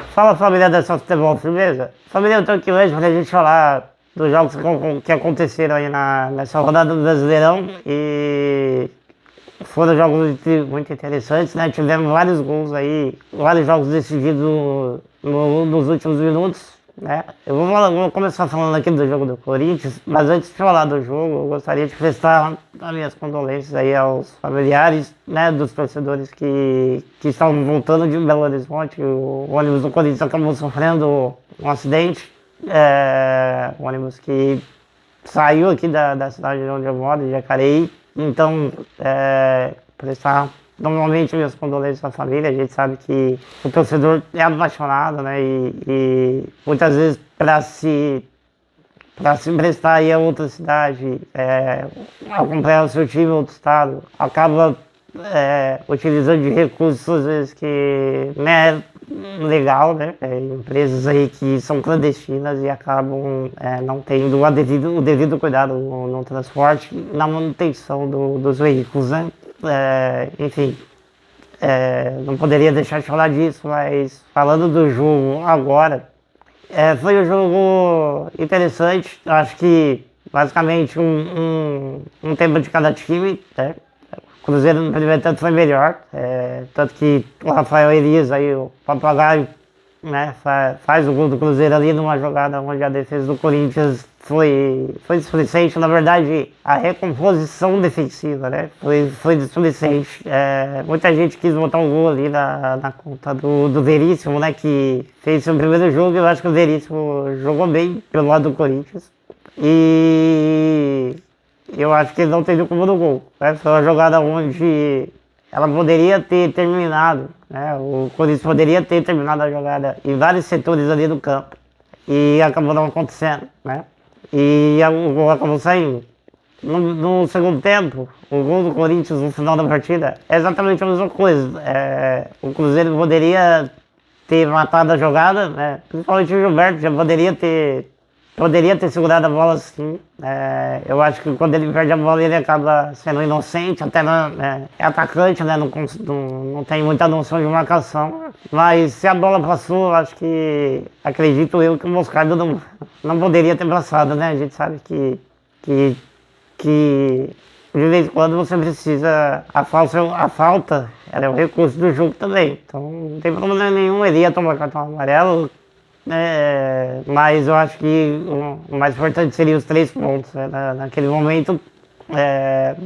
Fala família da São Futebol, firmeza? Família, eu tô aqui hoje pra gente falar dos jogos que aconteceram aí nessa rodada do Brasileirão e foram jogos muito interessantes, né? Tivemos vários gols aí, vários jogos decididos nos últimos minutos, né? Vou começar falando aqui do jogo do Corinthians, mas antes de falar do jogo, eu gostaria de prestar as minhas condolências aí aos familiares, né, dos torcedores que estavam voltando de Belo Horizonte. O ônibus do Corinthians acabou sofrendo um acidente, um ônibus que saiu aqui da cidade onde eu moro, de Jacareí. Então, prestar normalmente minhas condolências à família. A gente sabe que o torcedor é apaixonado, né? E muitas vezes para se emprestar aí a outra cidade, acompanhar o seu time em outro estado, acaba utilizando de recursos às vezes que não é legal, né? Empresas aí que são clandestinas e acabam não tendo o devido cuidado no transporte, na manutenção dos veículos, né? Enfim, não poderia deixar de falar disso, mas falando do jogo agora, foi um jogo interessante. Acho que basicamente um tempo de cada time, né? O Cruzeiro no primeiro tempo foi melhor, tanto que o Rafael Elias, aí, o papagaio, né, faz o gol do Cruzeiro ali numa jogada onde a defesa do Corinthians foi displicente. Na verdade, a recomposição defensiva, né, foi displicente. Muita gente quis botar um gol ali na conta do Veríssimo, né, que fez seu primeiro jogo. Eu acho que o Veríssimo jogou bem pelo lado do Corinthians. E eu acho que ele não teve o culpa do gol, né? Foi uma jogada onde ela poderia ter terminado, né? O Corinthians poderia ter terminado a jogada em vários setores ali do campo e acabou não acontecendo, né? E o gol acabou saindo. No segundo tempo, o gol do Corinthians no final da partida é exatamente a mesma coisa. O Cruzeiro poderia ter matado a jogada, né? Principalmente o Gilberto já poderia ter segurado a bola assim. Eu acho que quando ele perde a bola ele acaba sendo inocente, até é atacante, né? Não tem muita noção de marcação. Mas se a bola passou, acredito eu que o Moscardo não poderia ter passado, né? A gente sabe que de vez em quando você precisa. A falta ela é um recurso do jogo também. Então não tem problema nenhum, ele ia tomar cartão amarelo. Mas eu acho que o mais importante seria os 3 pontos, né? Naquele momento,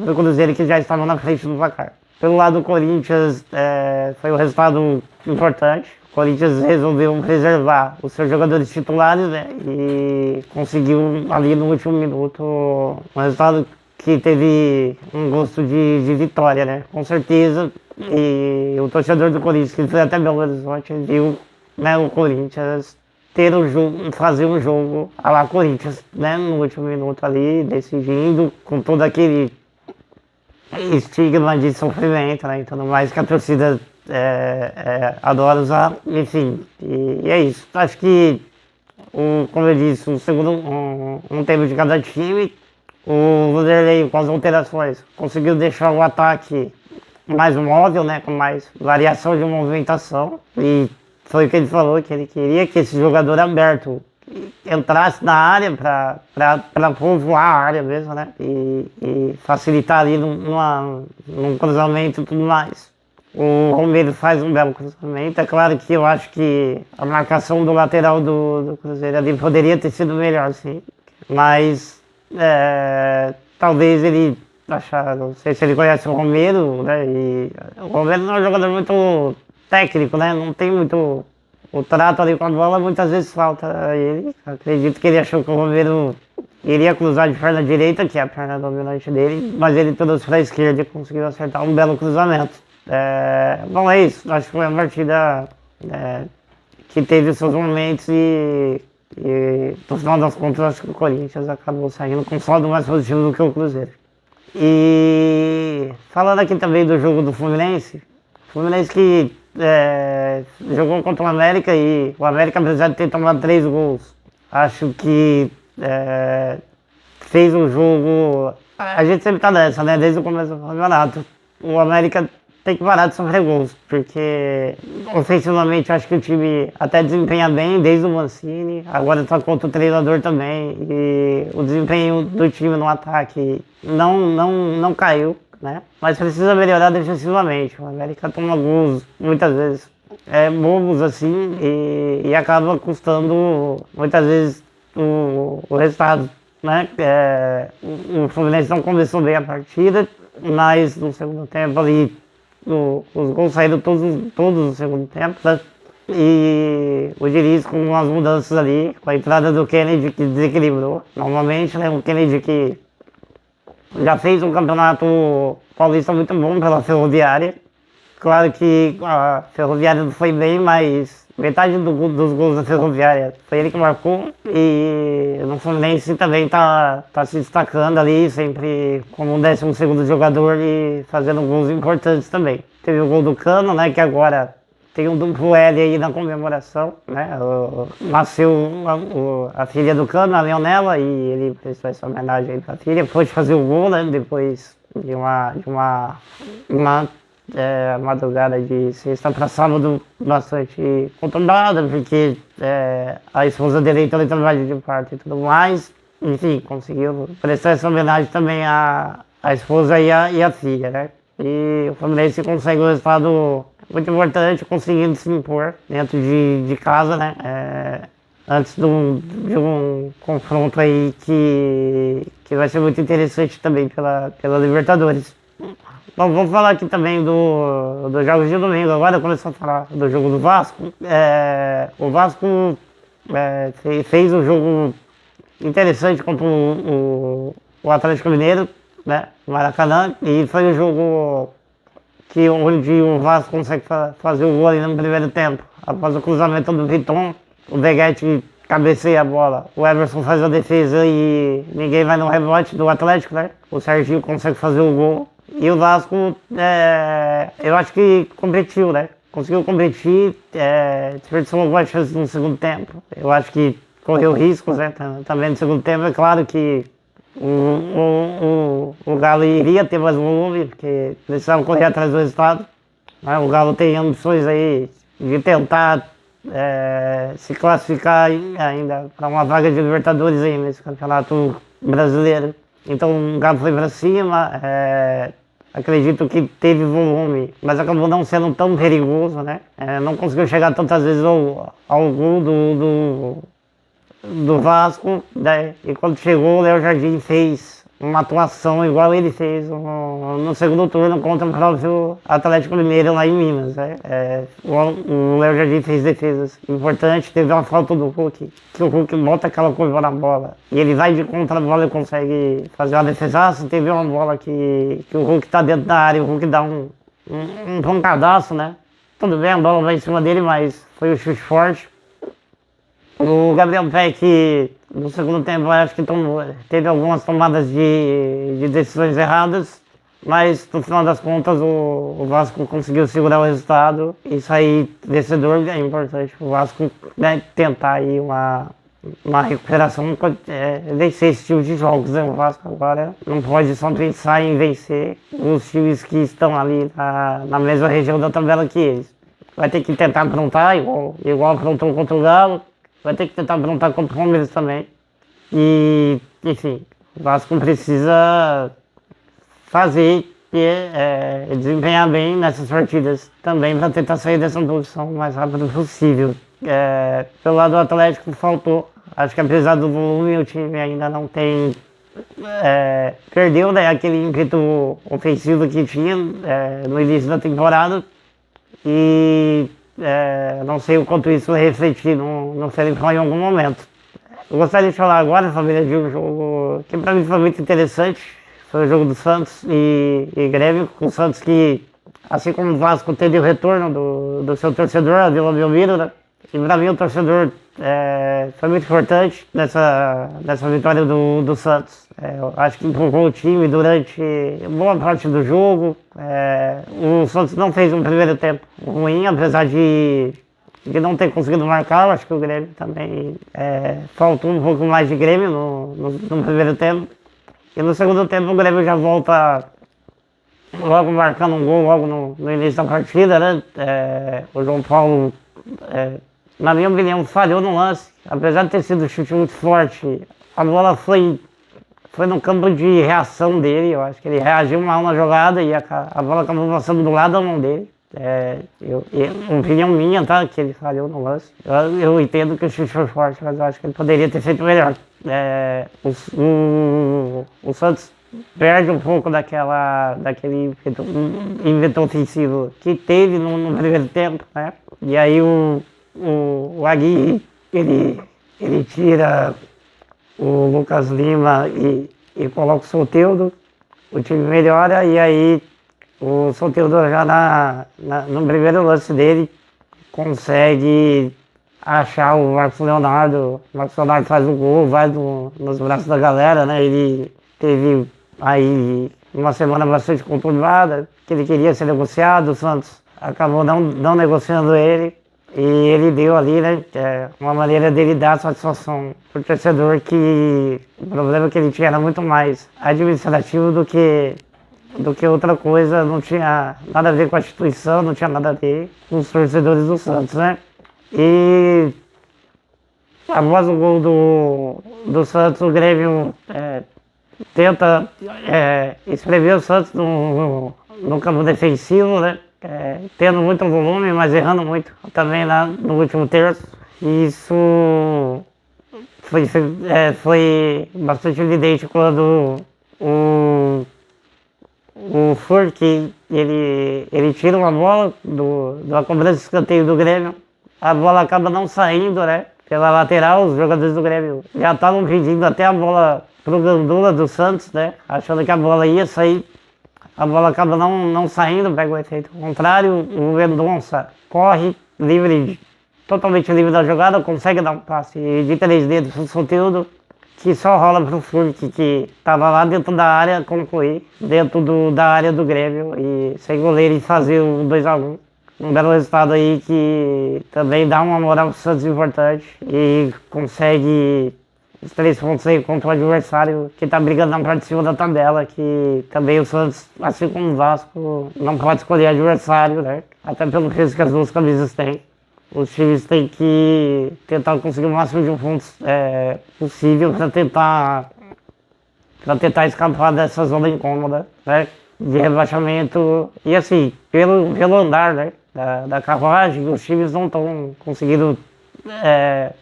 o Cruzeiro que já estava na frente do placar. Pelo lado do Corinthians, foi um resultado importante. O Corinthians resolveu preservar os seus jogadores titulares, né? E conseguiu ali no último minuto um resultado que teve um gosto de vitória, né? Com certeza. E o torcedor do Corinthians, que foi até Belo Horizonte, viu, né, o Corinthians fazer um jogo a lá Corinthians, né, no último minuto ali, decidindo, com todo aquele estigma de sofrimento, né, e tudo mais que a torcida adora usar. Enfim, e é isso. Acho que, como eu disse, um tempo de cada time. O Vanderlei, com as alterações, conseguiu deixar o ataque mais móvel, né, com mais variação de movimentação, e foi o que ele falou, que ele queria que esse jogador aberto entrasse na área para povoar a área mesmo, né? E facilitar ali num cruzamento e tudo mais. O Romero faz um belo cruzamento. É claro que eu acho que a marcação do lateral do Cruzeiro ali poderia ter sido melhor, sim. Mas talvez ele não sei se ele conhece o Romero, né? E o Romero não é um jogador muito técnico, né? Não tem muito o trato ali com a bola, muitas vezes falta a ele. Acredito que ele achou que o Romero iria cruzar de perna direita, que é a perna dominante dele, mas ele trouxe para a esquerda e conseguiu acertar um belo cruzamento. Bom, é isso. Acho que foi uma partida que teve os seus momentos e no final das contas acho que o Corinthians acabou saindo com saldo mais positivo do que o Cruzeiro. E falando aqui também do jogo do Fluminense que jogou contra o América, e o América, apesar de ter tomado 3 gols, acho que fez um jogo. A gente sempre tá nessa, né? Desde o começo do campeonato. O América tem que parar de sofrer gols, porque ofensivamente acho que o time até desempenha bem desde o Mancini, agora está contra o treinador também, e o desempenho do time no ataque não caiu, né? Mas precisa melhorar defensivamente. O América toma gols muitas vezes bobos assim e acaba custando muitas vezes o resultado, né? O Fluminense não começou bem a partida, mas no segundo tempo ali os gols saíram todos no segundo tempo, né? E o Diniz com as mudanças ali, com a entrada do Kennedy que desequilibrou. Normalmente, né, o Kennedy que já fez um campeonato paulista muito bom pela Ferroviária. Claro que a Ferroviária não foi bem, mas metade dos gols da Ferroviária foi ele que marcou. E no Fluminense também tá se destacando ali, sempre como um 12º jogador e fazendo gols importantes também. Teve o gol do Cano, né, que agora tem um duplo L aí na comemoração, né? Nasceu a filha do Cano, a Leonela, e ele prestou essa homenagem aí pra filha. Foi fazer o gol, né? Depois de uma madrugada de sexta para sábado bastante conturbada, porque a esposa dele entrou em trabalho de parto e tudo mais. Enfim, conseguiu prestar essa homenagem também à esposa e à filha, né? E o Fluminense consegue um resultado muito importante, conseguindo se impor dentro de casa, né? Antes de um confronto aí que vai ser muito interessante também pela Libertadores. Bom, vamos falar aqui também dos jogos de domingo. Agora começar a falar do jogo do Vasco. O Vasco fez um jogo interessante contra o Atlético Mineiro, né? Maracanã. E foi um jogo onde o Vasco consegue fazer o gol ali no primeiro tempo. Após o cruzamento do Viton, o Veguete cabeceia a bola. O Everson faz a defesa e ninguém vai no rebote do Atlético, né? O Serginho consegue fazer o gol. E o Vasco, eu acho que competiu, né? Conseguiu competir, desperdiçou algumas chances no segundo tempo. Eu acho que correu riscos, né? Também no segundo tempo. É claro que o Galo iria ter mais volume, porque precisava correr atrás do resultado. Né? O Galo tem ambições aí de tentar se classificar ainda para uma vaga de Libertadores aí nesse campeonato brasileiro. Então o Galo foi para cima, acredito que teve volume, mas acabou não sendo tão perigoso, né? Não conseguiu chegar tantas vezes ao gol do Vasco, né? E quando chegou, o Léo Jardim fez uma atuação igual ele fez no segundo turno contra o próprio Atlético Mineiro lá em Minas, né? O Léo Jardim fez defesas importantes, teve uma falta do Hulk, que o Hulk bota aquela curva na bola e ele vai de contra a bola e consegue fazer uma defesaça. Teve uma bola que o Hulk tá dentro da área e o Hulk dá um pancadaço, né? Tudo bem, a bola vai em cima dele, mas foi um chute forte. O Gabriel Peck, no segundo tempo, eu acho que teve algumas tomadas de decisões erradas, mas no final das contas o Vasco conseguiu segurar o resultado e sair vencedor. É importante o Vasco, né, tentar aí uma recuperação, vencer esse tipo de jogos, né? O Vasco agora não pode só pensar em vencer os times que estão ali na mesma região da tabela que eles. Vai ter que tentar aprontar, igual aprontou contra o Galo. Vai ter que tentar aprontar contra o Palmeiras também. E, enfim, o Vasco precisa fazer e desempenhar bem nessas partidas também para tentar sair dessa posição o mais rápido possível. Pelo lado do Atlético faltou. Acho que apesar do volume, o time ainda não tem. Perdeu, né, aquele ímpeto ofensivo que tinha no início da temporada. E não sei o quanto isso vai refletir no Felipão em algum momento. Eu gostaria de falar agora, família, de um jogo que para mim foi muito interessante. Foi o jogo do Santos e Grêmio. O Santos que, assim como o Vasco, teve o retorno do seu torcedor, a Vila Belmiro, né? E para mim o torcedor foi muito importante nessa vitória do Santos. Eu acho que empurrou o time durante boa parte do jogo. O Santos não fez um primeiro tempo ruim, apesar de não ter conseguido marcar. Eu acho que o Grêmio também faltou um pouco mais de Grêmio no primeiro tempo. E no segundo tempo o Grêmio já volta logo marcando um gol logo no início da partida, né? O João Paulo, na minha opinião, falhou no lance. Apesar de ter sido um chute muito forte, a bola foi no campo de reação dele. Eu acho que ele reagiu mal na jogada e a bola acabou passando do lado da mão dele. Opinião minha, tá? Que ele falhou no lance. Eu entendo que o chute foi forte, mas eu acho que ele poderia ter feito melhor. O Santos perde um pouco daquele ímpeto ofensivo que teve no primeiro tempo, né? E aí o Aguirre, ele tira o Lucas Lima e coloca o Soteldo, o time melhora e aí o Soteldo já no primeiro lance dele consegue achar o Marcos Leonardo. O Marcos Leonardo faz o gol, vai nos braços da galera, né? Ele teve aí uma semana bastante conturbada, que ele queria ser negociado, o Santos acabou não negociando ele. E ele deu ali, né, uma maneira dele dar satisfação pro torcedor, que o problema que ele tinha era muito mais administrativo do que outra coisa, não tinha nada a ver com a instituição, não tinha nada a ver com os torcedores do Santos, né? E após o gol do Santos, o Grêmio tenta escrever o Santos no campo defensivo, né? Tendo muito volume, mas errando muito também lá no último terço. Isso foi bastante evidente quando o Furk ele tira uma bola da cobrança de escanteio do Grêmio. A bola acaba não saindo, né? Pela lateral, os jogadores do Grêmio já estavam pedindo até a bola pro Gandula do Santos, né? Achando que a bola ia sair. A bola acaba não saindo, pega o efeito contrário. O Mendonça corre totalmente livre da jogada, consegue dar um passe de 3 dedos pro Soteldo, que só rola pro Furk, que estava lá dentro da área, concluir, dentro da área do Grêmio, e sem goleiro, e fazer o 2-1. Um belo resultado aí que também dá uma moral pro Santos importante e consegue os 3 pontos aí contra o adversário que tá brigando na parte de cima da tabela, que também o Santos, assim como o Vasco, não pode escolher adversário, né? Até pelo peso que as duas camisas têm. Os times têm que tentar conseguir o máximo de pontos possível para tentar escapar dessa zona incômoda, né? De rebaixamento. E assim, pelo andar, né, da carruagem, os times não estão conseguindo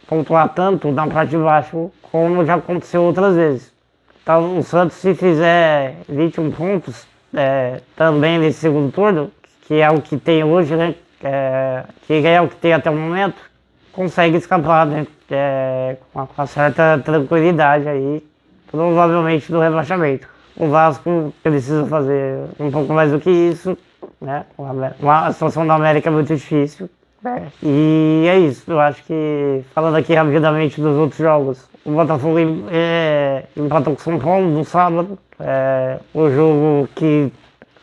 pontuar tanto na parte de baixo como já aconteceu outras vezes. Então o Santos, se fizer 21 pontos também nesse segundo turno, que é o que tem hoje, né, que é o que tem até o momento, consegue escapar, né, com uma certa tranquilidade aí, provavelmente do rebaixamento. O Vasco precisa fazer um pouco mais do que isso, né? A situação da América é muito difícil. E é isso, eu acho que, falando aqui rapidamente dos outros jogos, o Botafogo empatou com o São Paulo no sábado. O jogo que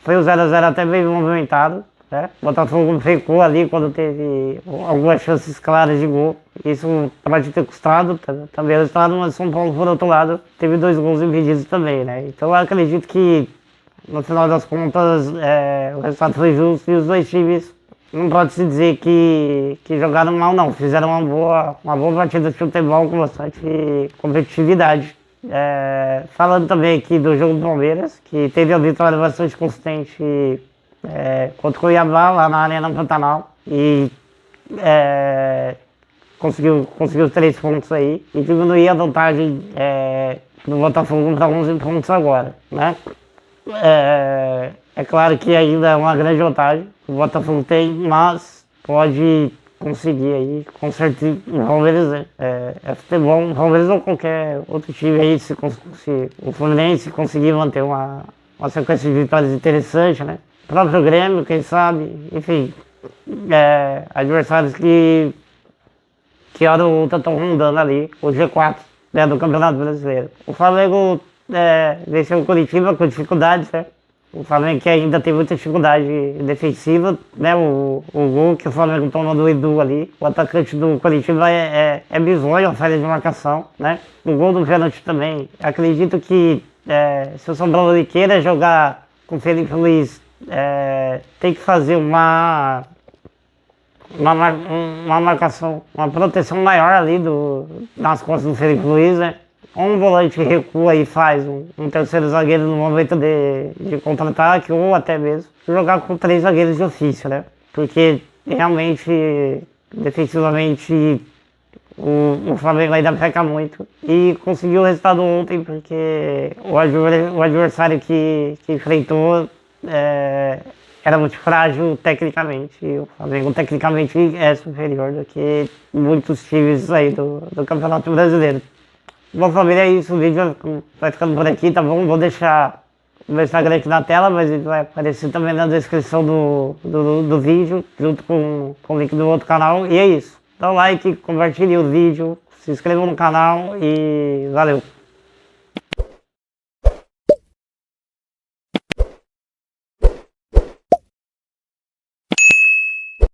foi o 0-0 até bem movimentado. O Botafogo ficou ali quando teve algumas chances claras de gol. Isso pode ter custado também o resultado, mas São Paulo, por outro lado, teve 2 gols impedidos também, né? Então eu acredito que, no final das contas, o resultado foi justo e os dois times, não pode se dizer que jogaram mal, não. Fizeram uma boa partida de futebol com bastante competitividade. Falando também aqui do jogo do Palmeiras, que teve uma vitória bastante consistente contra o Cuiabá, lá na Arena Pantanal, e conseguiu os 3 pontos aí, e diminuir a vantagem do Botafogo para 11 pontos agora, né? É claro que ainda é uma grande vantagem que o Botafogo tem, mas pode conseguir aí, com certeza, o Palmeiras futebol, o Palmeiras ou qualquer outro time aí, se o Fluminense conseguir manter uma sequência de vitórias interessante, né? O próprio Grêmio, quem sabe, enfim, adversários que hora ou outra estão rondando ali, o G4, né, do Campeonato Brasileiro. O Flamengo venceu o Curitiba com dificuldades, né? O Flamengo que ainda tem muita dificuldade defensiva, né? O gol que o Flamengo toma do Edu ali, o atacante do Curitiba é bizonho, a falha de marcação, né? O gol do pênalti também. Acredito que se o São Paulo queira jogar com o Felipe Luiz tem que fazer uma marcação, uma proteção maior ali nas costas do Felipe Luiz, né? Um volante recua e faz um terceiro zagueiro no momento de contra-ataque, ou até mesmo jogar com 3 zagueiros de ofício, né? Porque realmente, defensivamente, o Flamengo ainda peca muito. E conseguiu o resultado ontem porque o adversário que enfrentou era muito frágil tecnicamente. E o Flamengo tecnicamente é superior do que muitos times aí do Campeonato Brasileiro. Bom, família, é isso. O vídeo vai ficando por aqui, tá bom? Vou deixar o meu Instagram aqui na tela, mas ele vai aparecer também na descrição do vídeo, junto com o link do outro canal. E é isso. Dá um like, compartilhe o vídeo, se inscreva no canal e valeu!